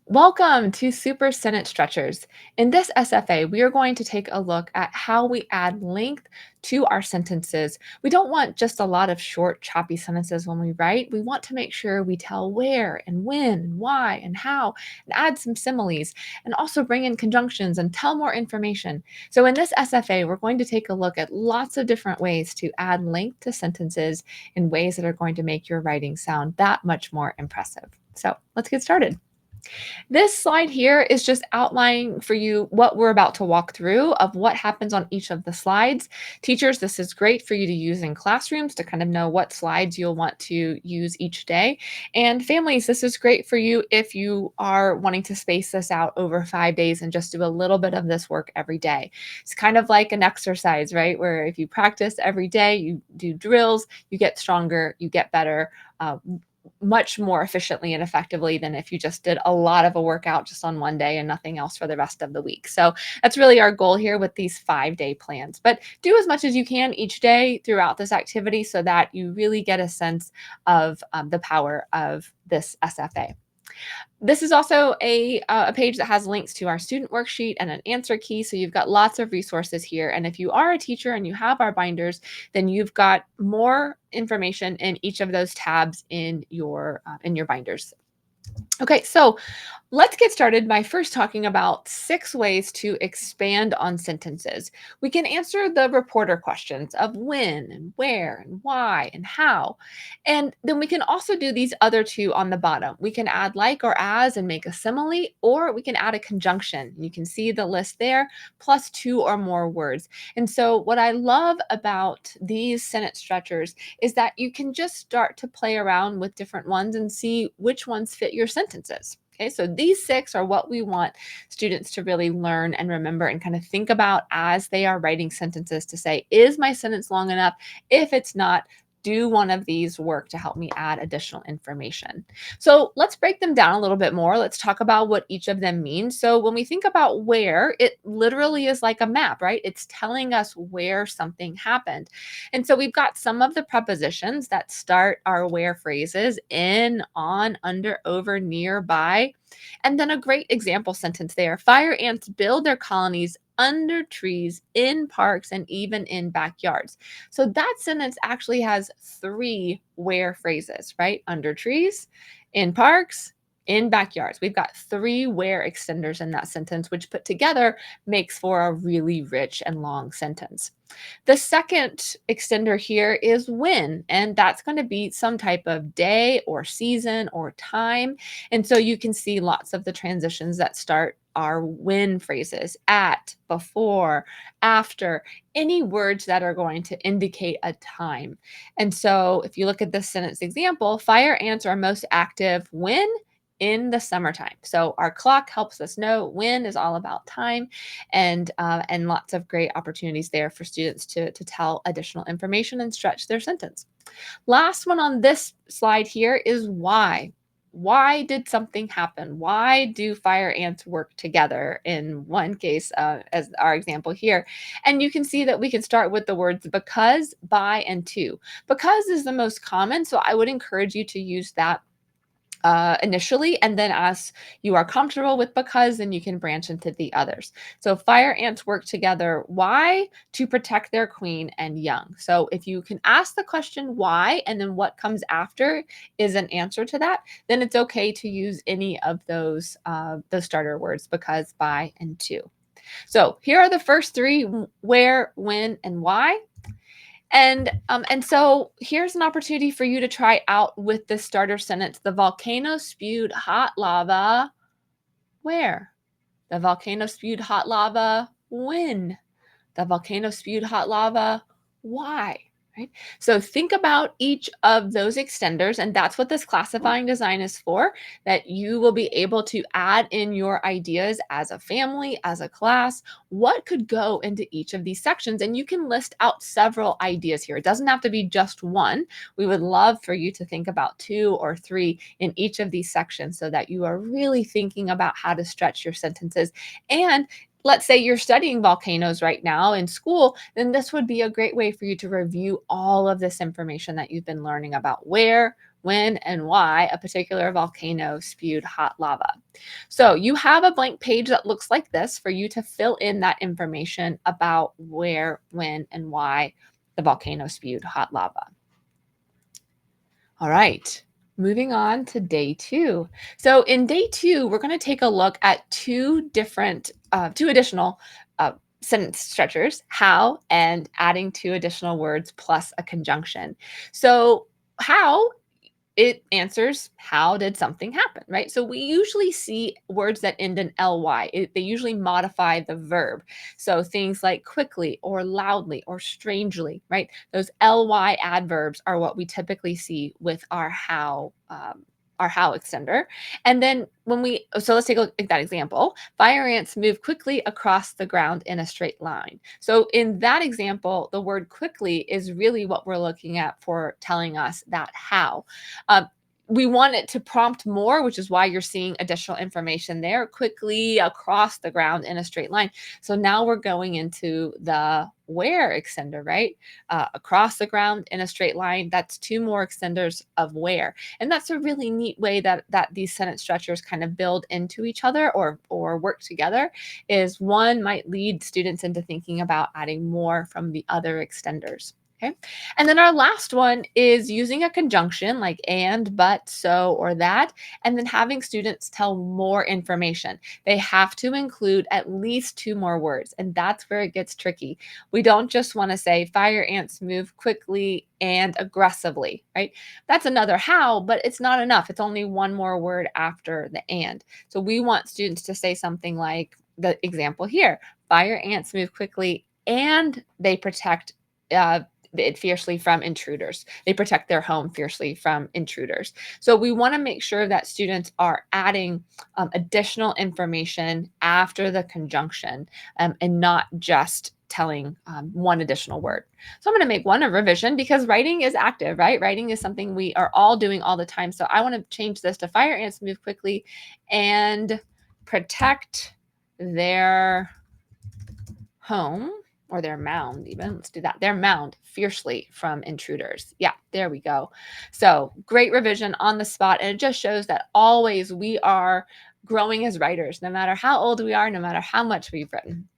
Welcome to Super Sentence Stretchers. In this SFA, we are going to take a look at how we add length to our sentences. We don't want just a lot of short, choppy sentences when we write. We want to make sure we tell where and when and why and how, and add some similes, and also bring in conjunctions and tell more information. So in this SFA, we're going to take a look at lots of different ways to add length to sentences in ways that are going to make your writing sound that much more impressive. So let's get started. This slide here is just outlining for you what we're about to walk through of what happens on each of the slides. Teachers, this is great for you to use in classrooms to kind of know what slides you'll want to use each day. And families, this is great for you if you are wanting to space this out over 5 days and just do a little bit of this work every day. It's kind of like an exercise, right? Where if you practice every day, you do drills, you get stronger, you get better. Uh, much more efficiently and effectively than if you just did a lot of a workout just on one day and nothing else for the rest of the week. So that's really our goal here with these 5-day plans. But do as much as you can each day throughout this activity so that you really get a sense of the power of this SFA. This is also a page that has links to our student worksheet and an answer key. So you've got lots of resources here. And if you are a teacher and you have our binders, then you've got more information in each of those tabs in your binders. Okay, so let's get started by first talking about 6 ways to expand on sentences. We can answer the reporter questions of when and where and why and how. And then we can also do these other 2 on the bottom. We can add like or as and make a simile, or we can add a conjunction. You can see the list there, plus 2 or more words. And so what I love about these sentence stretchers is that you can just start to play around with different ones and see which ones fit your sentences. Okay, so these 6 are what we want students to really learn and remember and kind of think about as they are writing sentences to say, is my sentence long enough? If it's not, do one of these work to help me add additional information. So let's break them down a little bit more. Let's talk about what each of them means. So when we think about where, it literally is like a map, right? It's telling us where something happened. And so we've got some of the prepositions that start our where phrases: in, on, under, over, near, by. And then a great example sentence there: fire ants build their colonies under trees, in parks, and even in backyards. So that sentence actually has 3 where phrases, right? Under trees, in parks, in backyards. We've got 3 where extenders in that sentence, which put together makes for a really rich and long sentence. The second extender here is when, and that's going to be some type of day or season or time. And so you can see lots of the transitions that start our when phrases: at, before, after, any words that are going to indicate a time. And so if you look at this sentence example, fire ants are most active when? In the summertime. So our clock helps us know when is all about time, and lots of great opportunities there for students to tell additional information and stretch their sentence. Last one on this slide here is why. Why did something happen? Why do fire ants work together in one case, as our example here? And you can see that we can start with the words because, by, and to. Because is the most common, so I would encourage you to use that initially, and then as you are comfortable with because, then you can branch into the others. So fire ants work together. Why? To protect their queen and young. So if you can ask the question why, and then what comes after is an answer to that, then it's okay to use any of those starter words: because, by, and to. So here are the first 3: where, when, and why. And so here's an opportunity for you to try out with this starter sentence: the volcano spewed hot lava where? The volcano spewed hot lava when? The volcano spewed hot lava why? Right? So think about each of those extenders, and that's what this classifying design is for, that you will be able to add in your ideas as a family, as a class, what could go into each of these sections. And you can list out several ideas here. It doesn't have to be just one. We would love for you to think about 2 or 3 in each of these sections so that you are really thinking about how to stretch your sentences. And let's say you're studying volcanoes right now in school, then this would be a great way for you to review all of this information that you've been learning about: where, when, and why a particular volcano spewed hot lava. So you have a blank page that looks like this for you to fill in that information about where, when, and why the volcano spewed hot lava. All right, moving on to day two. So in day two, we're going to take a look at two additional sentence structures, how and adding two additional words plus a conjunction. So how it answers how did something happen, right? So we usually see words that end in ly. They usually modify the verb. So things like quickly or loudly or strangely, right? Those ly adverbs are what we typically see with our how extender. And then so let's take a look at that example. Fire ants move quickly across the ground in a straight line. So in that example, the word quickly is really what we're looking at for telling us that how. um, we want it to prompt more, which is why you're seeing additional information there, quickly across the ground in a straight line. So now we're going into the where extender, right? Across the ground in a straight line, that's two more extenders of where. And that's a really neat way that these sentence structures kind of build into each other or work together, is one might lead students into thinking about adding more from the other extenders. Okay. And then our last one is using a conjunction like and, but, so, or that, and then having students tell more information. They have to include at least two more words, and that's where it gets tricky. We don't just want to say fire ants move quickly and aggressively, right? That's another how, but it's not enough. It's only one more word after the and. So we want students to say something like the example here: fire ants move quickly and they protect uh, it fiercely from intruders. They protect their home fiercely from intruders. So we want to make sure that students are adding additional information after the conjunction, and not just telling one additional word. So I'm going to make one a revision because writing is active, right? Writing is something we are all doing all the time. So I want to change this to fire ants move quickly and protect their home, or their mound even. Let's do that. Their mound fiercely from intruders. Yeah, there we go. So great revision on the spot. And it just shows that always we are growing as writers, no matter how old we are, no matter how much we've written.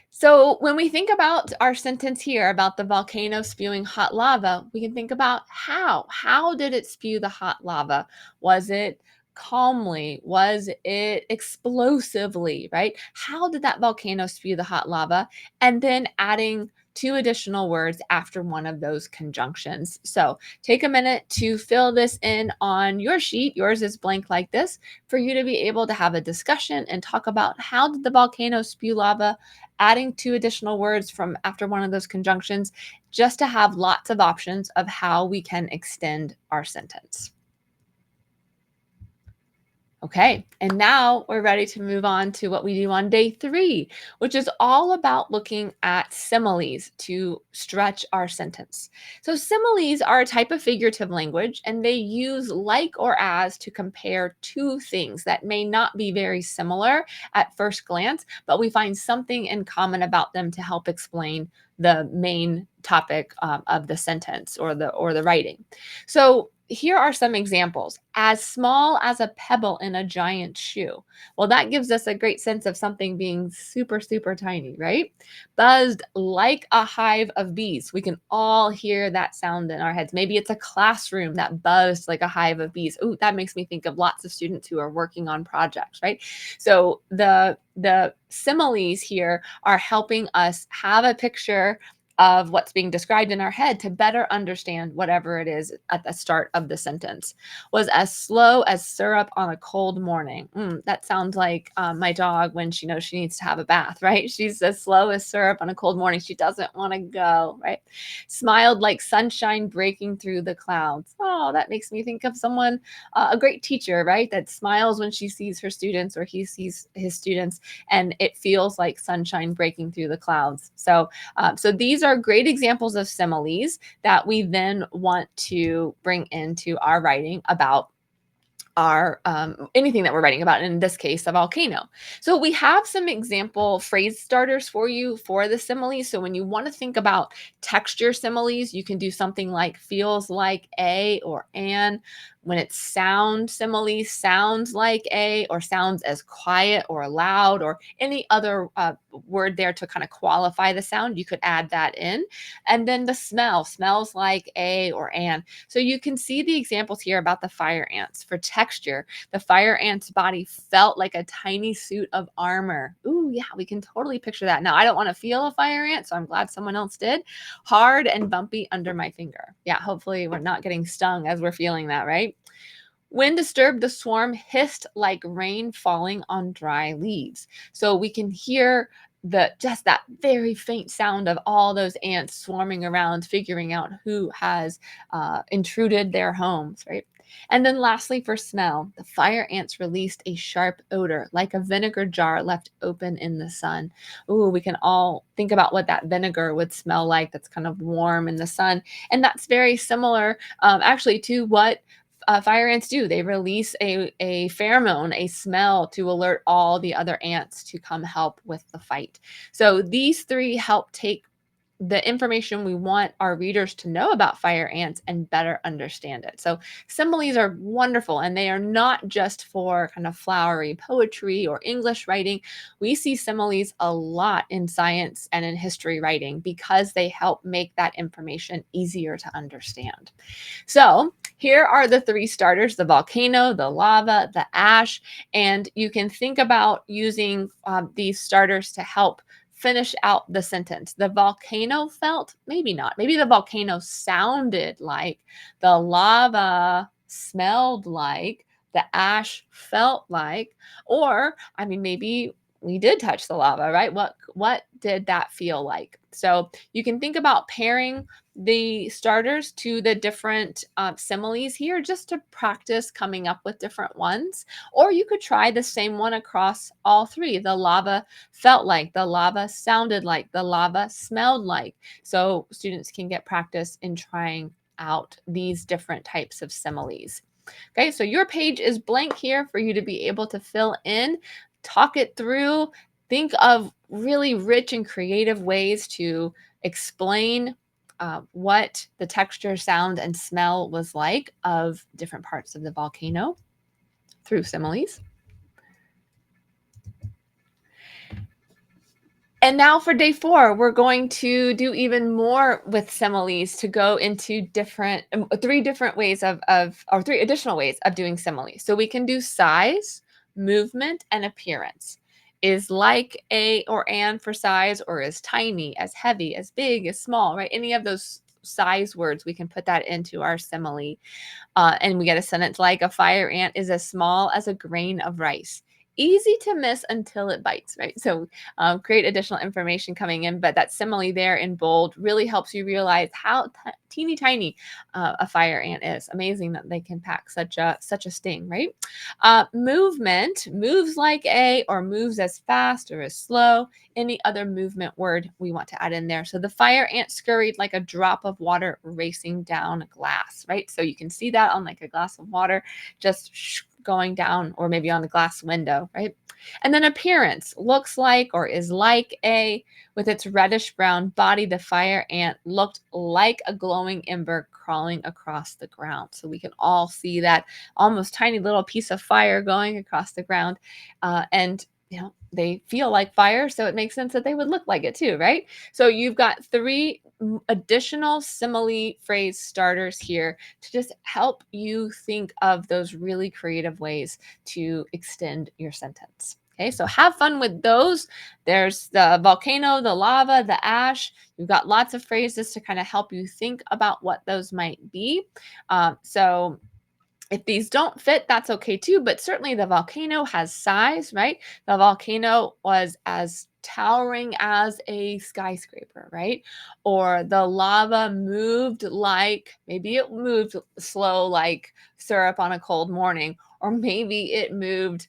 So when we think about our sentence here about the volcano spewing hot lava, we can think about how. How did it spew the hot lava? Was it calmly? Was it explosively, right? How did that volcano spew the hot lava? And then adding two additional words after one of those conjunctions. So take a minute to fill this in on your sheet. Yours is blank like this, for you to be able to have a discussion and talk about how did the volcano spew lava, adding two additional words from after one of those conjunctions, just to have lots of options of how we can extend our sentence. Okay, and now we're ready to move on to what we do on day three, which is all about looking at similes to stretch our sentence. So, similes are a type of figurative language, and they use like or as to compare two things that may not be very similar at first glance, but we find something in common about them to help explain the main topic of the sentence or the writing. So, here are some examples. As small as a pebble in a giant shoe. Well, that gives us a great sense of something being super, super tiny, right? Buzzed like a hive of bees. We can all hear that sound in our heads. Maybe it's a classroom that buzzed like a hive of bees. Ooh, that makes me think of lots of students who are working on projects, right? So the similes here are helping us have a picture of what's being described in our head to better understand whatever it is at the start of the sentence. Was as slow as syrup on a cold morning. That sounds like my dog when she knows she needs to have a bath, right? She's as slow as syrup on a cold morning. She doesn't want to go, right? Smiled like sunshine breaking through the clouds. Oh, that makes me think of someone, a great teacher, right? That smiles when she sees her students or he sees his students, and it feels like sunshine breaking through the clouds. So these are great examples of similes that we then want to bring into our writing about our anything that we're writing about, in this case a volcano. So we have some example phrase starters for you for the similes. So when you want to think about texture similes, you can do something like feels like a or an. When it's sound similes, sounds like a or sounds as quiet or loud, or any other word there to kind of qualify the sound, you could add that in. And then the smell, smells like a or an. So you can see the examples here about the fire ants. For texture, the fire ant's body felt like a tiny suit of armor. Ooh, yeah, we can totally picture that. Now, I don't want to feel a fire ant, so I'm glad someone else did. Hard and bumpy under my finger. Yeah, hopefully we're not getting stung as we're feeling that, right? When disturbed, the swarm hissed like rain falling on dry leaves. So we can hear the just that very faint sound of all those ants swarming around, figuring out who has intruded their homes, right? And then lastly, for smell, the fire ants released a sharp odor like a vinegar jar left open in the sun. Ooh, we can all think about what that vinegar would smell like. That's kind of warm in the sun. And that's very similar, actually, to what fire ants do. They release a pheromone, a smell, to alert all the other ants to come help with the fight. So these three help take the information we want our readers to know about fire ants and better understand it. So similes are wonderful, and they are not just for kind of flowery poetry or English writing. We see similes a lot in science and in history writing because they help make that information easier to understand. So here are the three starters: the volcano, the lava, the ash. And you can think about using these starters to help finish out the sentence. The volcano felt, maybe not. Maybe the volcano sounded like, the lava smelled like, the ash felt like, or I mean, maybe we did touch the lava, right? What did that feel like? So you can think about pairing the starters to the different similes here just to practice coming up with different ones. Or you could try the same one across all three. The lava felt like, the lava sounded like, the lava smelled like. So students can get practice in trying out these different types of similes. Okay, so your page is blank here for you to be able to fill in, talk it through, think of really rich and creative ways to explain what the texture, sound, and smell was like of different parts of the volcano through similes. And now for day 4, we're going to do even more with similes to go into different 3 different ways or 3 additional ways of doing similes. So we can do size, movement, and appearance. Is like a or an for size, or is tiny, as heavy, as big, as small, right? Any of those size words, we can put that into our simile. And we get a sentence like, a fire ant is as small as a grain of rice. Easy to miss until it bites, right? So create additional information coming in, but that simile there in bold really helps you realize how teeny tiny a fire ant is. Amazing that they can pack such a sting, right? Movement, moves like a, or moves as fast or as slow. Any other movement word we want to add in there. So the fire ant scurried like a drop of water racing down a glass, right? So you can see that on like a glass of water, just going down, or maybe on a glass window, right? And then appearance, looks like or is like a. With its reddish brown body, the fire ant looked like a glowing ember crawling across the ground. So we can all see that almost tiny little piece of fire going across the ground. And they feel like fire, so it makes sense that they would look like it too, right? So you've got 3 additional simile phrase starters here to just help you think of those really creative ways to extend your sentence. Okay, so have fun with those. There's the volcano, the lava, the ash. You've got lots of phrases to kind of help you think about what those might be. So if these don't fit, that's okay too, but certainly the volcano has size, right? The volcano was as towering as a skyscraper, right? Or the lava moved like, maybe it moved slow like syrup on a cold morning, or maybe it moved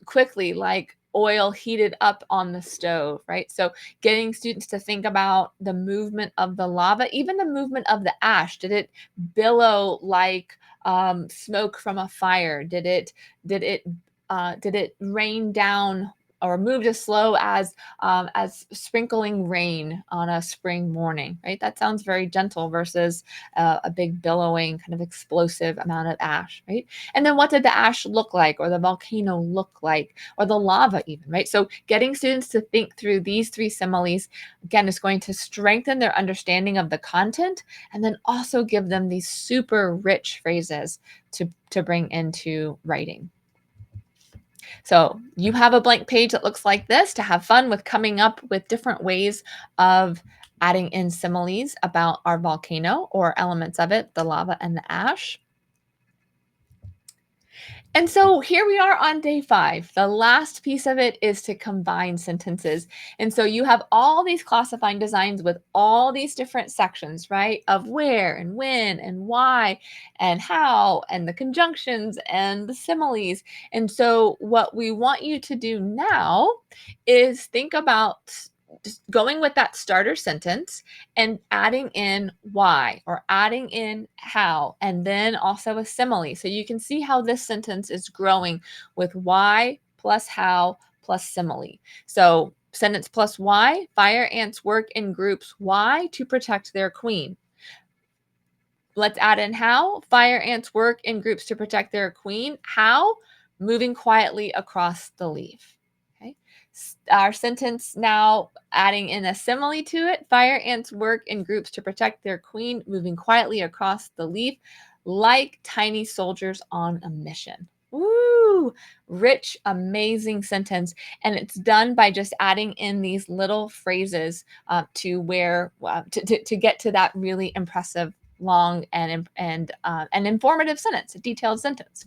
quickly like oil heated up on the stove, right? So getting students to think about the movement of the lava, even the movement of the ash. Did it billow like smoke from a fire? Did it did it rain down or moved as slow as sprinkling rain on a spring morning, right? That sounds very gentle versus a big billowing kind of explosive amount of ash, right? And then what did the ash look like, or the volcano look like, or the lava even, right? So getting students to think through these three similes, again, is going to strengthen their understanding of the content, and then also give them these super rich phrases to bring into writing. So you have a blank page that looks like this to have fun with coming up with different ways of adding in similes about our volcano or elements of it, the lava and the ash. And so here we are on day 5. The last piece of it is to combine sentences. And so you have all these classifying designs with all these different sections, right? Of where and when and why and how and the conjunctions and the similes. And so what we want you to do now is think about just going with that starter sentence and adding in why or adding in how, and then also a simile. So you can see how this sentence is growing with why plus how plus simile. So sentence plus why: fire ants work in groups why to protect their queen. Let's add in how: fire ants work in groups to protect their queen. How? Moving quietly across the leaf. Okay. Our sentence now adding in a simile to it: fire ants work in groups to protect their queen, moving quietly across the leaf like tiny soldiers on a mission. Woo! Rich, amazing sentence. And it's done by just adding in these little phrases to get to that really impressive, long and informative sentence, a detailed sentence.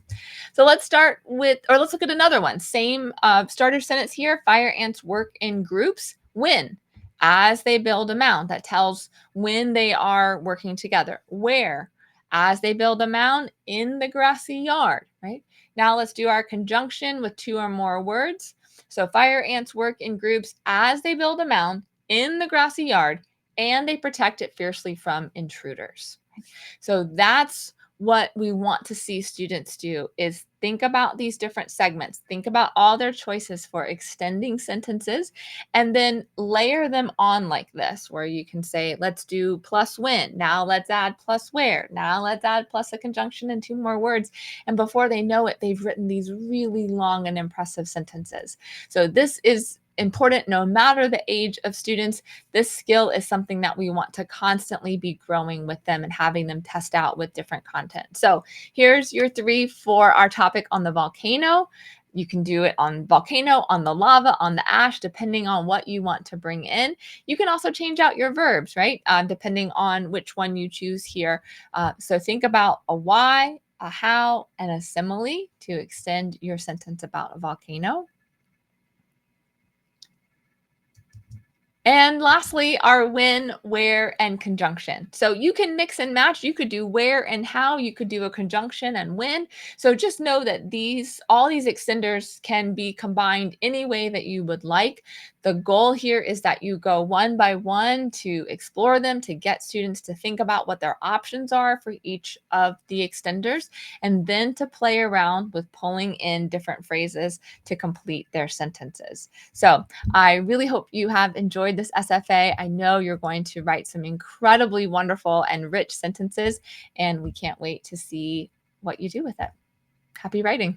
So let's look at another one. Same starter sentence here: fire ants work in groups. When? As they build a mound. That tells when they are working together. Where? As they build a mound in the grassy yard, right? Now let's do our conjunction with 2 or more words. So fire ants work in groups as they build a mound in the grassy yard, and they protect it fiercely from intruders. So that's what we want to see students do, is think about these different segments, think about all their choices for extending sentences, and then layer them on like this, where you can say, let's do plus when, now let's add plus where, now let's add plus a conjunction and 2 more words. And before they know it, they've written these really long and impressive sentences. So this is important no matter the age of students. This skill is something that we want to constantly be growing with them and having them test out with different content. So here's your 3 for our topic on the volcano. You can do it on volcano, on the lava, on the ash, depending on what you want to bring in. You can also change out your verbs, right? Depending on which one you choose here. So think about a why, a how, and a simile to extend your sentence about a volcano. And lastly, our when, where, and conjunction. So you can mix and match. You could do where and how. You could do a conjunction and when. So just know that all these extenders can be combined any way that you would like. The goal here is that you go one by one to explore them, to get students to think about what their options are for each of the extenders, and then to play around with pulling in different phrases to complete their sentences. So I really hope you have enjoyed this SFA. I know you're going to write some incredibly wonderful and rich sentences, and we can't wait to see what you do with it. Happy writing.